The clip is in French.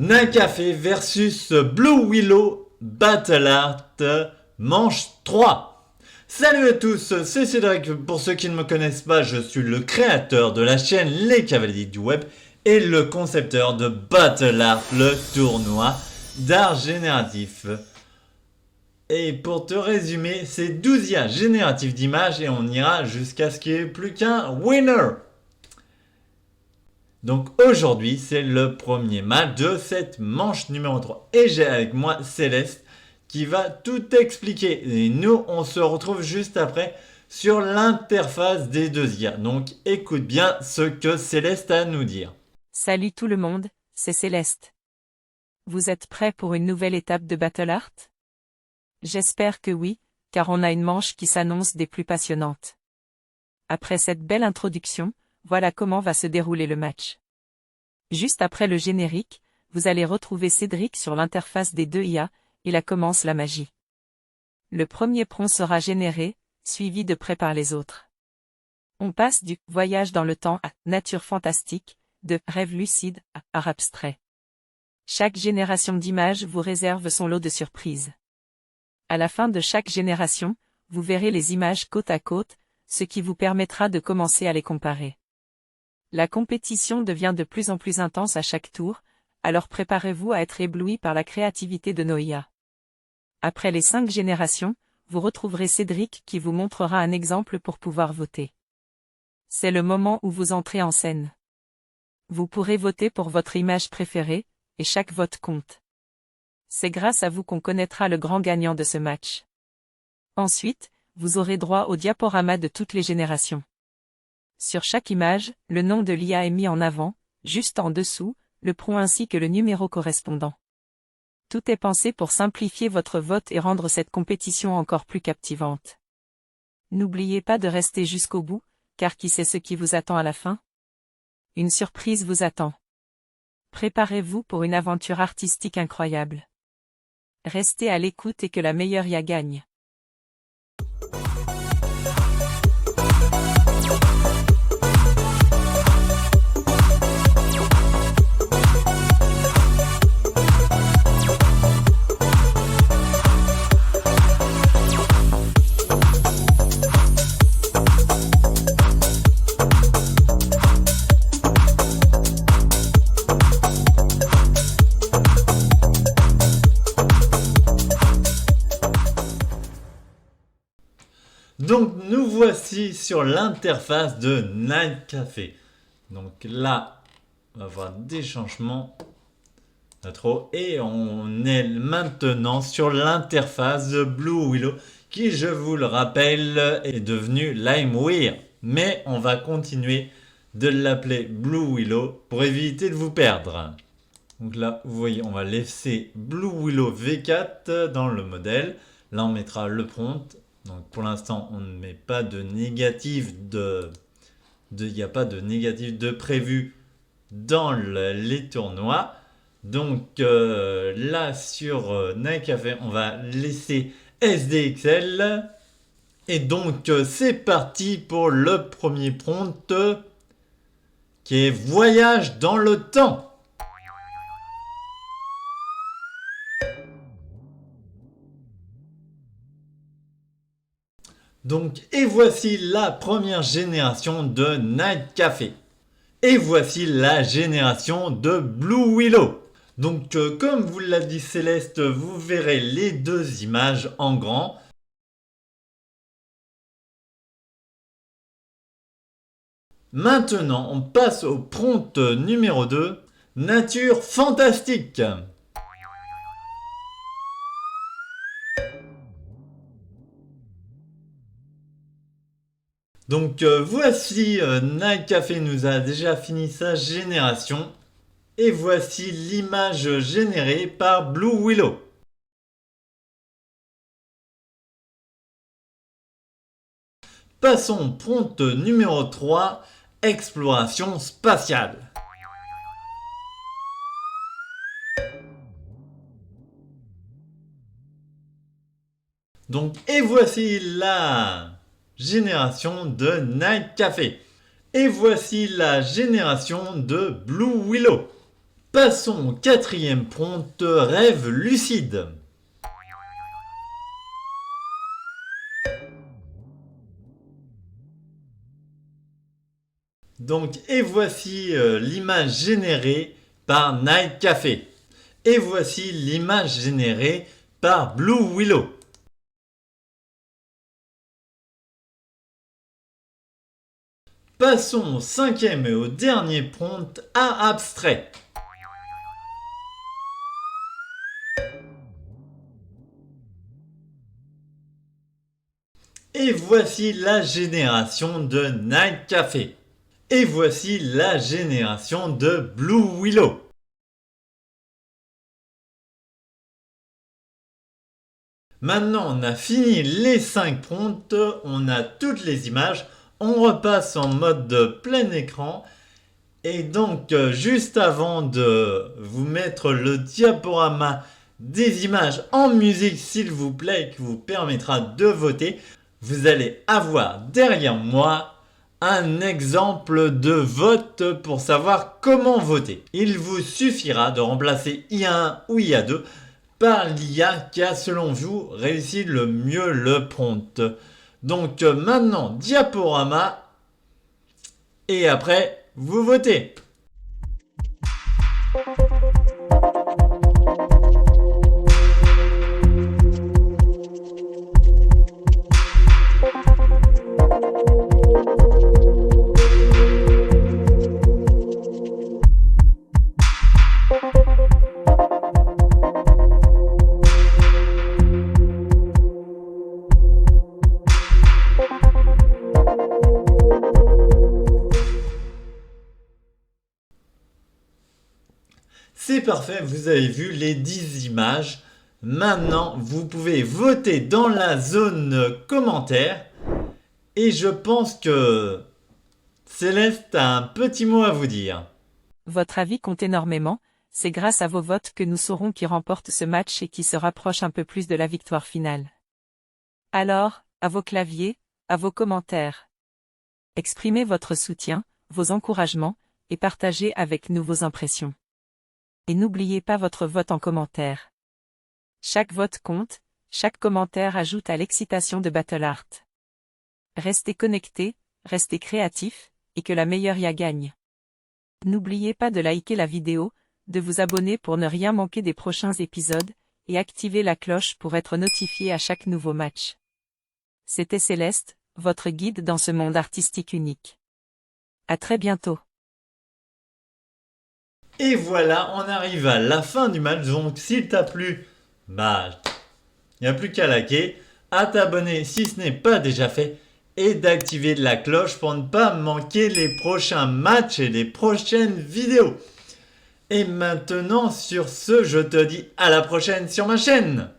Nakafé versus Blue Willow Battle Art manche 3. Salut à tous, c'est Cédric. Pour ceux qui ne me connaissent pas, je suis le créateur de la chaîne Les Cavaliers du Web et le concepteur de Battle Art, le tournoi d'art génératif. Et pour te résumer, c'est 12 IA génératifs d'images et on ira jusqu'à ce qu'il n'y ait plus qu'un winner. Donc aujourd'hui, c'est le premier match de cette manche numéro 3. Et j'ai avec moi Céleste qui va tout expliquer. Et nous, on se retrouve juste après sur l'interface des deux IA. Donc écoute bien ce que Céleste a à nous dire. Salut tout le monde, c'est Céleste. Vous êtes prêts pour une nouvelle étape de Battle Art? J'espère que oui, car on a une manche qui s'annonce des plus passionnantes. Après cette belle introduction, voilà comment va se dérouler le match. Juste après le générique, vous allez retrouver Cédric sur l'interface des deux IA, et là commence la magie. Le premier prompt sera généré, suivi de près par les autres. On passe du « voyage dans le temps » à « nature fantastique », de « rêve lucide » à « art abstrait ». Chaque génération d'images vous réserve son lot de surprises. À la fin de chaque génération, vous verrez les images côte à côte, ce qui vous permettra de commencer à les comparer. La compétition devient de plus en plus intense à chaque tour, alors préparez-vous à être ébloui par la créativité de nos IA. Après les 5 générations, vous retrouverez Cédric qui vous montrera un exemple pour pouvoir voter. C'est le moment où vous entrez en scène. Vous pourrez voter pour votre image préférée, et chaque vote compte. C'est grâce à vous qu'on connaîtra le grand gagnant de ce match. Ensuite, vous aurez droit au diaporama de toutes les générations. Sur chaque image, le nom de l'IA est mis en avant, juste en dessous, le prompt ainsi que le numéro correspondant. Tout est pensé pour simplifier votre vote et rendre cette compétition encore plus captivante. N'oubliez pas de rester jusqu'au bout, car qui sait ce qui vous attend à la fin? Une surprise vous attend. Préparez-vous pour une aventure artistique incroyable. Restez à l'écoute et que la meilleure IA gagne. Donc nous voici sur l'interface de Nakafé. Donc là, on va voir des changements. Pas trop. Et on est maintenant sur l'interface de Blue Willow, qui, je vous le rappelle, est devenue Limewire. Mais on va continuer de l'appeler Blue Willow pour éviter de vous perdre. Donc là, vous voyez, on va laisser Blue Willow V4 dans le modèle. Là, on mettra le prompt. Donc pour l'instant, on ne met pas de négatif il n'y a pas de négatif de prévu dans les tournois. Donc là sur Nakafé, on va laisser SDXL. Et donc c'est parti pour le premier prompt qui est voyage dans le temps. Donc, et voici la première génération de Nakafé. Et voici la génération de Blue Willow. Donc, comme vous l'a dit Céleste, vous verrez les deux images en grand. Maintenant, on passe au prompt numéro 2, nature fantastique. Donc voici, Nakafé nous a déjà fini sa génération. Et voici l'image générée par Blue Willow. Passons au prompt numéro 3, exploration spatiale. Donc, et voici la génération de Nakafé. Et voici la génération de Blue Willow. Passons au quatrième prompt, rêve lucide. Donc, et voici l'image générée par Night Café. Et voici l'image générée par Blue Willow. Passons au cinquième et au dernier prompt, art abstrait. Et voici la génération de Night Café. Et voici la génération de Blue Willow. Maintenant, on a fini les 5 prompts, on a toutes les images, on repasse en mode plein écran. Et donc, juste avant de vous mettre le diaporama des images en musique, s'il vous plaît, qui vous permettra de voter, vous allez avoir derrière moi un exemple de vote pour savoir comment voter. Il vous suffira de remplacer IA1 ou IA2 par l'IA qui a, selon vous, réussi le mieux le prompt. Donc maintenant, diaporama, et après, vous votez. C'est parfait, vous avez vu les 10 images. Maintenant, vous pouvez voter dans la zone commentaire. Et je pense que Céleste a un petit mot à vous dire. Votre avis compte énormément, c'est grâce à vos votes que nous saurons qui remporte ce match et qui se rapproche un peu plus de la victoire finale. Alors, à vos claviers, à vos commentaires. Exprimez votre soutien, vos encouragements, et partagez avec nous vos impressions. Et n'oubliez pas votre vote en commentaire. Chaque vote compte, chaque commentaire ajoute à l'excitation de Battle Art. Restez connectés, restez créatifs, et que la meilleure IA gagne. N'oubliez pas de liker la vidéo, de vous abonner pour ne rien manquer des prochains épisodes, et activer la cloche pour être notifié à chaque nouveau match. C'était Céleste, votre guide dans ce monde artistique unique. À très bientôt. Et voilà, on arrive à la fin du match. Donc s'il t'a plu, il n'y a plus qu'à liker, à t'abonner si ce n'est pas déjà fait, et d'activer la cloche pour ne pas manquer les prochains matchs et les prochaines vidéos. Et maintenant, sur ce, je te dis à la prochaine sur ma chaîne.